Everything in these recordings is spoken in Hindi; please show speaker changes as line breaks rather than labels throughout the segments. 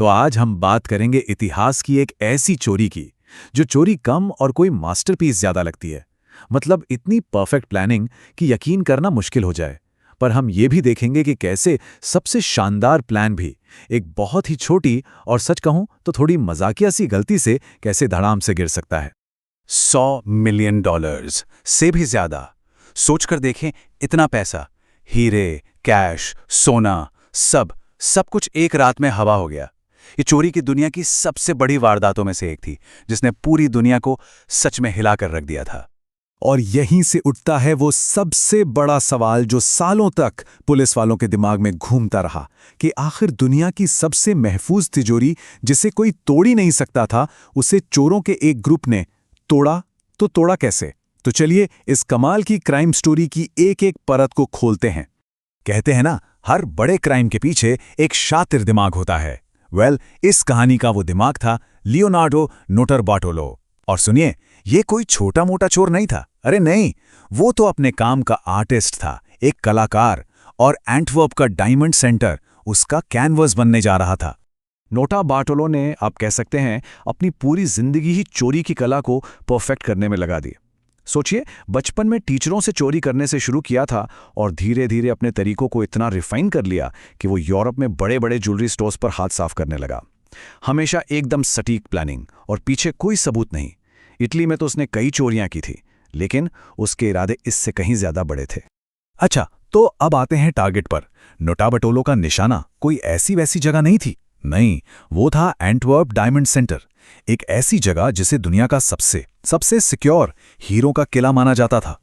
तो आज हम बात करेंगे इतिहास की एक ऐसी चोरी की, जो चोरी कम और कोई मास्टरपीस ज्यादा लगती है। मतलब इतनी परफेक्ट प्लानिंग कि यकीन करना मुश्किल हो जाए। पर हम ये भी देखेंगे कि कैसे सबसे शानदार प्लान भी एक बहुत ही छोटी और सच कहूं तो थोड़ी मजाकिया सी गलती से कैसे धड़ाम से गिर सकता है।
$100 मिलियन से भी ज्यादा। सोचकर देखें, इतना पैसा, हीरे, कैश, सोना, सब कुछ एक रात में हवा हो गया। ये चोरी की दुनिया की सबसे बड़ी वारदातों में से एक थी, जिसने पूरी दुनिया को सच में हिलाकर रख दिया था।
और यहीं से उठता है वो सबसे बड़ा सवाल जो सालों तक पुलिस वालों के दिमाग में घूमता रहा कि आखिर दुनिया की सबसे महफूज तिजोरी, जिसे कोई तोड़ ही नहीं सकता था, उसे चोरों के एक ग्रुप ने तोड़ा। तो तोड़ा कैसे? तो चलिए इस कमाल की क्राइम स्टोरी की एक एक परत को खोलते हैं। कहते हैं ना, हर बड़े क्राइम के पीछे एक शातिर दिमाग होता है। इस कहानी का वो दिमाग था लियोनार्डो नोटारबार्टोलो। और सुनिए, ये कोई छोटा मोटा चोर नहीं था। अरे नहीं, वो तो अपने काम का आर्टिस्ट था, एक कलाकार। और एंटवर्प का डायमंड सेंटर उसका कैनवस बनने जा रहा था। नोटारबार्टोलो ने, आप कह सकते हैं, अपनी पूरी जिंदगी ही चोरी की कला को परफेक्ट करने में लगा दी। सोचिए, बचपन में टीचरों से चोरी करने से शुरू किया था और धीरे धीरे अपने तरीकों को इतना रिफाइन कर लिया कि वो यूरोप में बड़े बड़े ज्वेलरी स्टोर्स पर हाथ साफ करने लगा। हमेशा एकदम सटीक प्लानिंग और पीछे कोई सबूत नहीं। इटली में तो उसने कई चोरियां की थी, लेकिन उसके इरादे इससे कहीं ज्यादा बड़े थे। अच्छा, तो अब आते हैं टारगेट पर। नोटारबार्टोलो का निशाना कोई ऐसी वैसी जगह नहीं थी। नहीं, वो था एंटवर्प डायमंड सेंटर, एक ऐसी जगह जिसे दुनिया का सबसे सिक्योर हीरो का किला माना जाता था।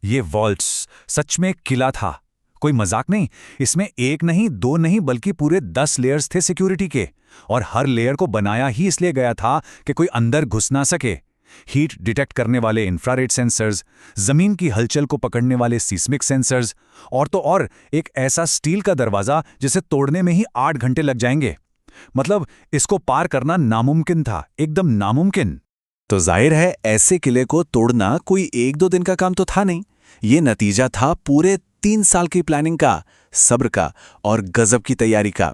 ये वॉल्ट्स सच में किला था, कोई मजाक नहीं। इसमें एक नहीं, दो नहीं, बल्कि पूरे 10 लेयर्स थे सिक्योरिटी के। और हर लेयर को बनाया ही इसलिए गया था कि कोई अंदर घुस ना सके। हीट डिटेक्ट करने वाले इंफ्रारेड सेंसर्स, जमीन की हलचल को पकड़ने वाले सीस्मिक सेंसर्स, और तो और एक ऐसा स्टील का दरवाजा जिसे तोड़ने में ही 8 घंटे लग जाएंगे। मतलब इसको पार करना नामुमकिन था, एकदम नामुमकिन। तो जाहिर है, ऐसे किले को तोड़ना कोई 1-2 दिन का काम तो था नहीं। ये नतीजा था पूरे 3 साल की प्लानिंग का, सब्र का और गजब की तैयारी का।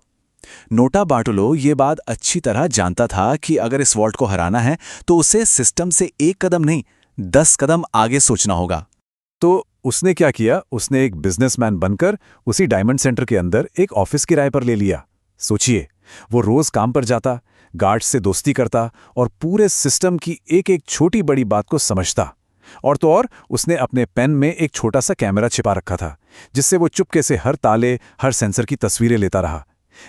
नोटारबार्टोलो ये बात अच्छी तरह जानता था कि अगर इस वॉल्ट को हराना है तो उसे सिस्टम से 1 कदम नहीं, 10 कदम आगे सोचना होगा। तो उसने क्या किया? उसने एक बिजनेसमैन बनकर उसी डायमंड सेंटर के अंदर एक ऑफिस किराए पर ले लिया। सोचिए, वो रोज काम पर जाता, गार्ड्स से दोस्ती करता और पूरे सिस्टम की एक एक छोटी बड़ी बात को समझता। और तो और उसने अपने पेन में एक छोटा सा कैमरा छिपा रखा था, जिससे वो चुपके से हर ताले, हर सेंसर की तस्वीरें लेता रहा।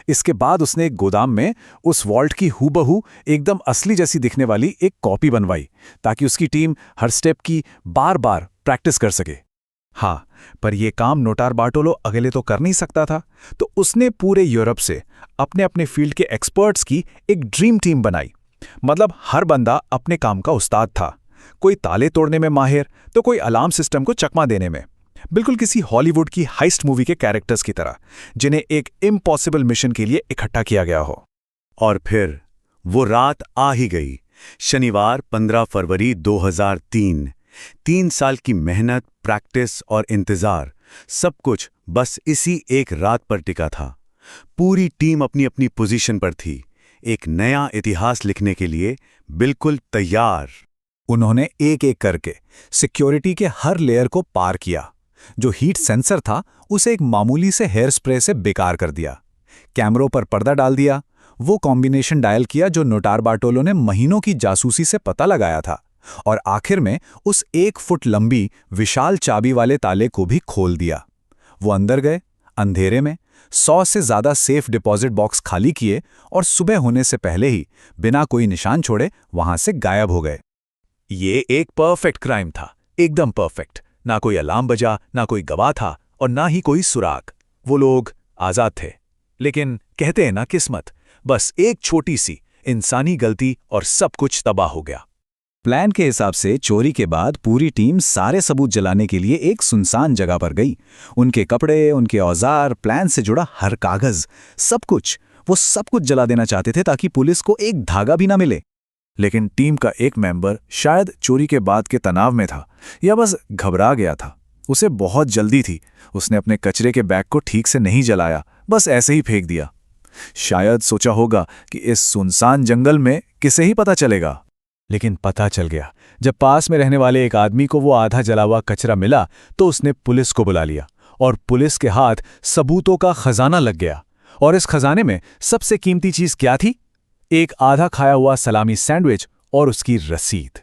इसके बाद उसने एक गोदाम में उस वॉल्ट की हूबहू, एकदम असली जैसी दिखने वाली एक कॉपी बनवाई, ताकि उसकी टीम हर स्टेप की बार बार प्रैक्टिस कर सके। हाँ, पर यह काम नोटारबार्टोलो अकेले तो कर नहीं सकता था। तो उसने पूरे यूरोप से अपने अपने फील्ड के एक्सपर्ट्स की एक ड्रीम टीम बनाई। मतलब हर बंदा अपने काम का उस्ताद था। कोई ताले तोड़ने में माहिर, तो कोई अलार्म सिस्टम को चकमा देने में। बिल्कुल किसी हॉलीवुड की हाइस्ट मूवी के कैरेक्टर्स की तरह, जिन्हें एक इम्पॉसिबल मिशन के लिए इकट्ठा किया गया हो।
और फिर वो रात आ ही गई। शनिवार 15 फरवरी 2003। 3 साल की मेहनत, प्रैक्टिस और इंतजार, सब कुछ बस इसी एक रात पर टिका था। पूरी टीम अपनी अपनी पोजीशन पर थी, एक नया इतिहास लिखने के लिए बिल्कुल तैयार।
उन्होंने एक एक करके सिक्योरिटी के हर लेयर को पार किया। जो हीट सेंसर था, उसे एक मामूली से हेयर स्प्रे से बेकार कर दिया। कैमरों पर पर्दा डाल दिया। वो कॉम्बिनेशन डायल किया जो नोटारबार्टोलो ने महीनों की जासूसी से पता लगाया था। और आखिर में उस 1 फुट लंबी विशाल चाबी वाले ताले को भी खोल दिया। वो अंदर गए, अंधेरे में 100 से ज्यादा सेफ डिपॉजिट बॉक्स खाली किए और सुबह होने से पहले ही बिना कोई निशान छोड़े वहां से गायब हो गए। ये एक परफेक्ट क्राइम था, एकदम परफेक्ट। ना कोई अलार्म बजा, ना कोई गवाह था और ना ही कोई सुराग। वो लोग आजाद थे, लेकिन कहते हैं ना, किस्मत, बस एक छोटी सी इंसानी गलती और सब कुछ तबाह हो गया। प्लान के हिसाब से चोरी के बाद पूरी टीम सारे सबूत जलाने के लिए एक सुनसान जगह पर गई। उनके कपड़े, उनके औजार, प्लान से जुड़ा हर कागज, वो सब कुछ जला देना चाहते थे ताकि पुलिस को एक धागा भी ना मिले। लेकिन टीम का एक मेंबर शायद चोरी के बाद के तनाव में था या बस घबरा गया था। उसे बहुत जल्दी थी। उसने अपने कचरे के बैग को ठीक से नहीं जलाया, बस ऐसे ही फेंक दिया। शायद सोचा होगा कि इस सुनसान जंगल में किसे ही पता चलेगा। लेकिन पता चल गया। जब पास में रहने वाले एक आदमी को वो आधा जला हुआ कचरा मिला तो उसने पुलिस को बुला लिया और पुलिस के हाथ सबूतों का खजाना लग गया। और इस खजाने में सबसे कीमती चीज क्या थी? एक आधा खाया हुआ सलामी सैंडविच और उसकी रसीद।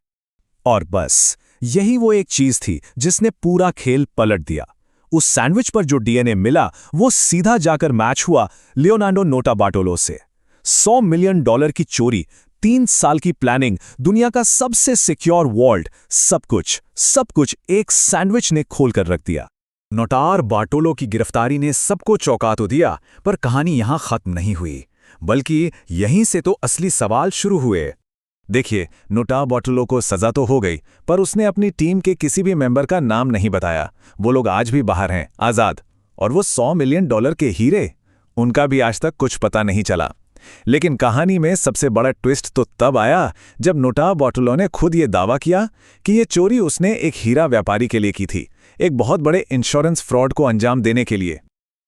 और बस यही वो एक चीज थी जिसने पूरा खेल पलट दिया। उस सैंडविच पर जो डीएनए मिला वो सीधा जाकर मैच हुआ लियोनार्डो नोटाबार्टोलो से। $100 मिलियन की चोरी, 3 साल की प्लानिंग, दुनिया का सबसे सिक्योर वॉल्ट, सब कुछ एक सैंडविच ने खोल कर रख दिया। नोटाबार्टोलो की गिरफ्तारी ने सबको चौंका तो दिया, पर कहानी यहां खत्म नहीं हुई, बल्कि यहीं से तो असली सवाल शुरू हुए। देखिए, नोटाबार्टोलो को सजा तो हो गई, पर उसने अपनी टीम के किसी भी मेंबर का नाम नहीं बताया। वो लोग आज भी बाहर हैं, आजाद। और वो $100 मिलियन के हीरे, उनका भी आज तक कुछ पता नहीं चला। लेकिन कहानी में सबसे बड़ा ट्विस्ट तो तब आया जब नोटाबार्टोलो ने खुद ये दावा किया कि ये चोरी उसने एक हीरा व्यापारी के लिए की थी, एक बहुत बड़े इंश्योरेंस फ्रॉड को अंजाम देने के लिए।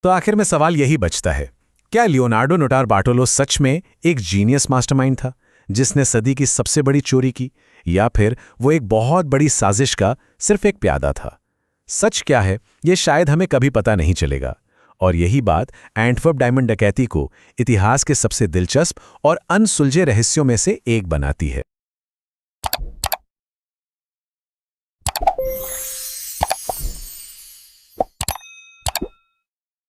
तो आखिर में सवाल यही बचता है, क्या लियोनार्डो नोटाबार्टोलो सच में एक जीनियस मास्टरमाइंड था जिसने सदी की सबसे बड़ी चोरी की, या फिर वो एक बहुत बड़ी साजिश का सिर्फ एक प्यादा था? सच क्या है ये शायद हमें कभी पता नहीं चलेगा, और यही बात एंटवर्प डायमंड डकैती को इतिहास के सबसे दिलचस्प और अनसुलझे रहस्यों में से एक बनाती है।